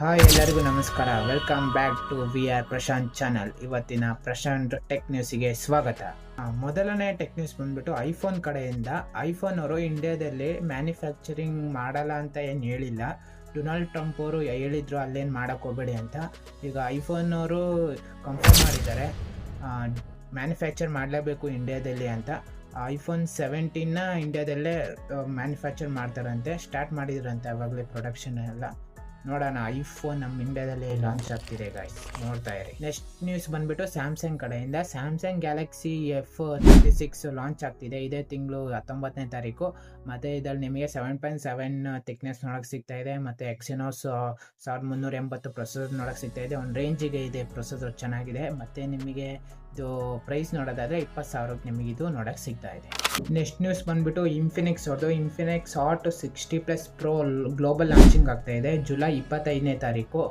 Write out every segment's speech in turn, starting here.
Hi ಎಲ್ಲರಿಗೂ ನಮಸ್ಕಾರ. Welcome back to V R Prashanth channel. ಇವತ್ತಿನ ಪ್ರಶಾಂತ್ ಟೆಕ್ ನ್ಯೂಸ್ಗೆ ಸ್ವಾಗತ. ಮೊದಲನೇ ಟೆಕ್ ನ್ಯೂಸ್ ಬಂದ್ಬಿಟ್ಟು ಐಫೋನ್ ಕಡೆಯಿಂದ. ಐಫೋನ್ ಅವರು ಇಂಡಿಯಾದಲ್ಲಿ ಮ್ಯಾನುಫ್ಯಾಕ್ಚರಿಂಗ್ ಮಾಡಲ್ಲ ಅಂತ ಏನು ಹೇಳಿಲ್ಲ. ಡೊನಾಲ್ಡ್ ಟ್ರಂಪ್ ಅವರು ಹೇಳಿದ್ರು ಅಲ್ಲೇನು ಮಾಡೋಕ್ಕೆ ಹೋಗಬೇಡಿ ಅಂತ. ಈಗ ಐಫೋನ್ ಅವರು ಕನ್ಫರ್ಮ್ ಮಾಡಿದ್ದಾರೆ ಮ್ಯಾನುಫ್ಯಾಕ್ಚರ್ ಮಾಡಲೇಬೇಕು ಇಂಡಿಯಾದಲ್ಲಿ ಅಂತ. ಐಫೋನ್ 17ನ ಇಂಡಿಯಾದಲ್ಲೇ ಮ್ಯಾನುಫ್ಯಾಕ್ಚರ್ ಮಾಡ್ತಾರಂತೆ, ಸ್ಟಾರ್ಟ್ ಮಾಡಿದ್ರಂತೆ ಆವಾಗಲೇ ಪ್ರೊಡಕ್ಷನ್ ಎಲ್ಲ. ನೋಡೋಣ, ಐಫೋನ್ ನಮ್ಮ ಇಂಡಿಯಾದಲ್ಲಿ ಲಾಂಚ್ ಆಗ್ತಿದೆ ಗಾಯ್ಸ್, ನೋಡ್ತಾ ಇರಿ. ನೆಕ್ಸ್ಟ್ ನ್ಯೂಸ್ ಬಂದ್ಬಿಟ್ಟು ಸ್ಯಾಮ್ಸಂಗ್ ಕಡೆಯಿಂದ. ಸ್ಯಾಮ್ಸಂಗ್ ಗ್ಯಾಲಕ್ಸಿ F36 ಲಾಂಚ್ ಆಗ್ತಿದೆ ಇದೇ ತಿಂಗಳು 19ನೇ ತಾರೀಕು. ಮತ್ತು ಇದರಲ್ಲಿ ನಿಮಗೆ 7.7 ಥಿಕ್ನೆಸ್ ನೋಡೋಕೆ ಸಿಗ್ತಾ ಇದೆ. ಮತ್ತು ಎಕ್ಸಿನೋಸ್ 1380 ಪ್ರೊಸೆಸರ್ ನೋಡೋಕೆ ಸಿಗ್ತಾ ಇದೆ. ಒಂದು ರೇಂಜಿಗೆ ಇದೆ ಪ್ರೊಸೆಸರ್, ಚೆನ್ನಾಗಿದೆ. ಮತ್ತು ನಿಮಗೆ ಇದು ಪ್ರೈಸ್ ನೋಡೋದಾದರೆ 20,000ಕ್ಕೆ ನಿಮಗೆ ಇದು ನೋಡೋಕೆ ಸಿಗ್ತಾ ಇದೆ. ನೆಕ್ಸ್ಟ್ ನ್ಯೂಸ್ ಬಂದ್ಬಿಟ್ಟು ಇನ್ಫಿನಿಕ್ಸ್ ಅವ್ರದ್ದು. Infinix hot 60+ Pro global launching ಆಗ್ತಾ ಇದೆ ಜುಲೈ 25ನೇ ತಾರೀಕು.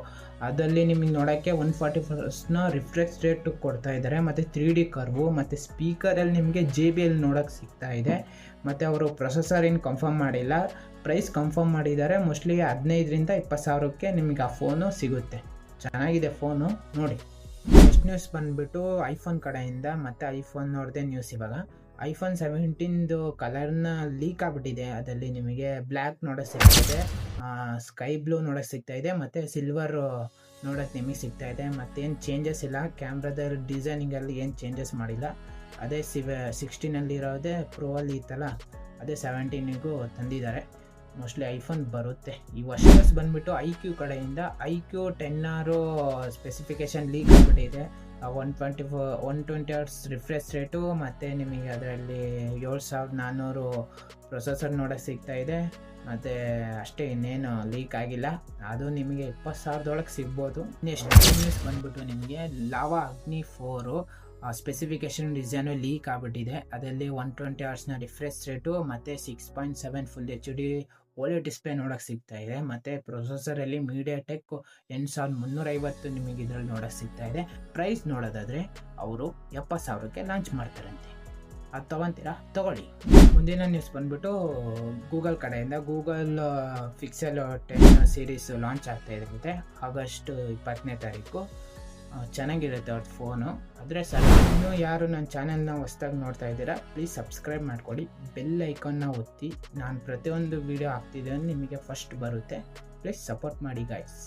ಅದರಲ್ಲಿ ನಿಮಗೆ ನೋಡೋಕ್ಕೆ 144 ರಿಫ್ರೆಶ್ ರೇಟ್ ಕೊಡ್ತಾ ಇದ್ದಾರೆ. ಮತ್ತು 3D ಕರ್ವು ಮತ್ತು ಸ್ಪೀಕರಲ್ಲಿ ನಿಮಗೆ JBL ನೋಡೋಕ್ಕೆ ಸಿಗ್ತಾ ಇದೆ. ಮತ್ತು ಅವರು ಪ್ರೊಸೆಸರ್ ಏನು ಕನ್ಫರ್ಮ್ ಮಾಡಿಲ್ಲ, ಪ್ರೈಸ್ ಕನ್ಫರ್ಮ್ ಮಾಡಿದ್ದಾರೆ. ಮೋಸ್ಟ್ಲಿ 15ರಿಂದ 20,000ಕ್ಕೆ ನಿಮಗೆ ಆ ಫೋನು ಸಿಗುತ್ತೆ. ಚೆನ್ನಾಗಿದೆ ಫೋನು, ನೋಡಿ. ನೆಕ್ಸ್ಟ್ ನ್ಯೂಸ್ ಬಂದ್ಬಿಟ್ಟು ಐಫೋನ್ ಕಡೆಯಿಂದ. ಮತ್ತು ಐಫೋನ್ ಅವ್ರದ್ದೇ ನ್ಯೂಸ್ ಇವಾಗ. ಐಫೋನ್ 17 ಕಲರ್ನ ಲೀಕ್ ಆಗಿಬಿಟ್ಟಿದೆ. ಅದರಲ್ಲಿ ನಿಮಗೆ ಬ್ಲ್ಯಾಕ್ ನೋಡೋಕ್ಕೆ ಸಿಗ್ತಾ ಇದೆ, ಸ್ಕೈ ಬ್ಲೂ ನೋಡೋಕ್ಕೆ ಸಿಗ್ತಾ ಇದೆ, ಮತ್ತು ಸಿಲ್ವರ್ ನೋಡೋಕ್ಕೆ ನಿಮಗೆ ಸಿಗ್ತಾ ಇದೆ. ಮತ್ತೇನು ಚೇಂಜಸ್ ಇಲ್ಲ, ಕ್ಯಾಮ್ರಾದ ಡಿಸೈನಿಂಗಲ್ಲಿ ಏನು ಚೇಂಜಸ್ ಮಾಡಿಲ್ಲ. ಅದೇ 16ನಲ್ಲಿರೋದೇ ಪ್ರೋ ಅಲ್ಲಿ ಇತ್ತಲ್ಲ, ಅದೇ 17ಗೂ ತಂದಿದ್ದಾರೆ. ಮೋಸ್ಟ್ಲಿ ಐಫೋನ್ ಬರುತ್ತೆ ಈ ವರ್ಷ. ಬಂದ್ಬಿಟ್ಟು IQ ಕಡೆಯಿಂದ. IQ 10R ಸ್ಪೆಸಿಫಿಕೇಶನ್ ಲೀಕ್ ಆಗಿಬಿಟ್ಟಿದೆ. 120 Hz ರಿಫ್ರೆಶ್ ರೇಟು, ಮತ್ತು ನಿಮಗೆ ಅದರಲ್ಲಿ 7400 ಪ್ರೊಸೆಸರ್ ನೋಡೋಕ್ಕೆ ಸಿಗ್ತಾ ಇದೆ. ಮತ್ತು ಅಷ್ಟೇ, ಇನ್ನೇನು ಲೀಕ್ ಆಗಿಲ್ಲ. ಅದು ನಿಮಗೆ 20,000ದೊಳಗೆ ಸಿಗ್ಬೋದು. ನೆಕ್ಸ್ಟ್ ನ್ಯೂಸ್ ಬಂದ್ಬಿಟ್ಟು ನಿಮಗೆ ಲಾವಾ ಅಗ್ನಿ 4 ಸ್ಪೆಸಿಫಿಕೇಶನ್ ಡಿಸೈನು ಲೀಕ್ ಆಗಿಬಿಟ್ಟಿದೆ. ಅದರಲ್ಲಿ 120 Hz ರಿಫ್ರೆಶ್ ರೇಟು ಮತ್ತು 6.7 ಫುಲ್ HD OLED ಡಿಸ್ಪ್ಲೇ ನೋಡೋಕ್ಕೆ ಸಿಗ್ತಾ ಇದೆ. ಮತ್ತು ಪ್ರೊಸೆಸರಲ್ಲಿ ಮೀಡಿಯಾಟೆಕ್ 8350 ನಿಮಗೆ ಇದರಲ್ಲಿ ನೋಡೋಕ್ಕೆ ಸಿಗ್ತಾ ಇದೆ. ಪ್ರೈಸ್ ನೋಡೋದಾದರೆ ಅವರು 70,000ಕ್ಕೆ ಲಾಂಚ್ ಮಾಡ್ತಾರಂತೆ. ಅದು ತೊಗೊತೀರಾ? ತೊಗೊಳ್ಳಿ. ಮುಂದಿನ ನ್ಯೂಸ್ ಬಂದ್ಬಿಟ್ಟು ಗೂಗಲ್ ಕಡೆಯಿಂದ. ಗೂಗಲ್ Pixel 10 ಸೀರೀಸ್ ಲಾಂಚ್ ಆಗ್ತಾ ಇದೆ ಮತ್ತು ಆಗಸ್ಟ್ 20ನೇ ತಾರೀಕು. ಚೆನ್ನಾಗಿರುತ್ತೆ ಅವ್ರ ಫೋನು. ಆದರೆ ಸರ್, ಇನ್ನೂ ಯಾರು ನನ್ನ ಚಾನಲ್ನ ಹೊಸ್ದಾಗಿ ನೋಡ್ತಾ ಇದ್ದೀರಾ, ಪ್ಲೀಸ್ ಸಬ್ಸ್ಕ್ರೈಬ್ ಮಾಡ್ಕೊಳ್ಳಿ, ಬೆಲ್ ಐಕಾನ್ನ ಒತ್ತಿ. ನಾನು ಪ್ರತಿಯೊಂದು ವೀಡಿಯೋ ಹಾಕ್ತಿದ್ದೇನೆ ನಿಮಗೆ ಫಸ್ಟ್ ಬರುತ್ತೆ. ಪ್ಲೀಸ್ ಸಪೋರ್ಟ್ ಮಾಡಿ ಗಾಯ್ಸ್.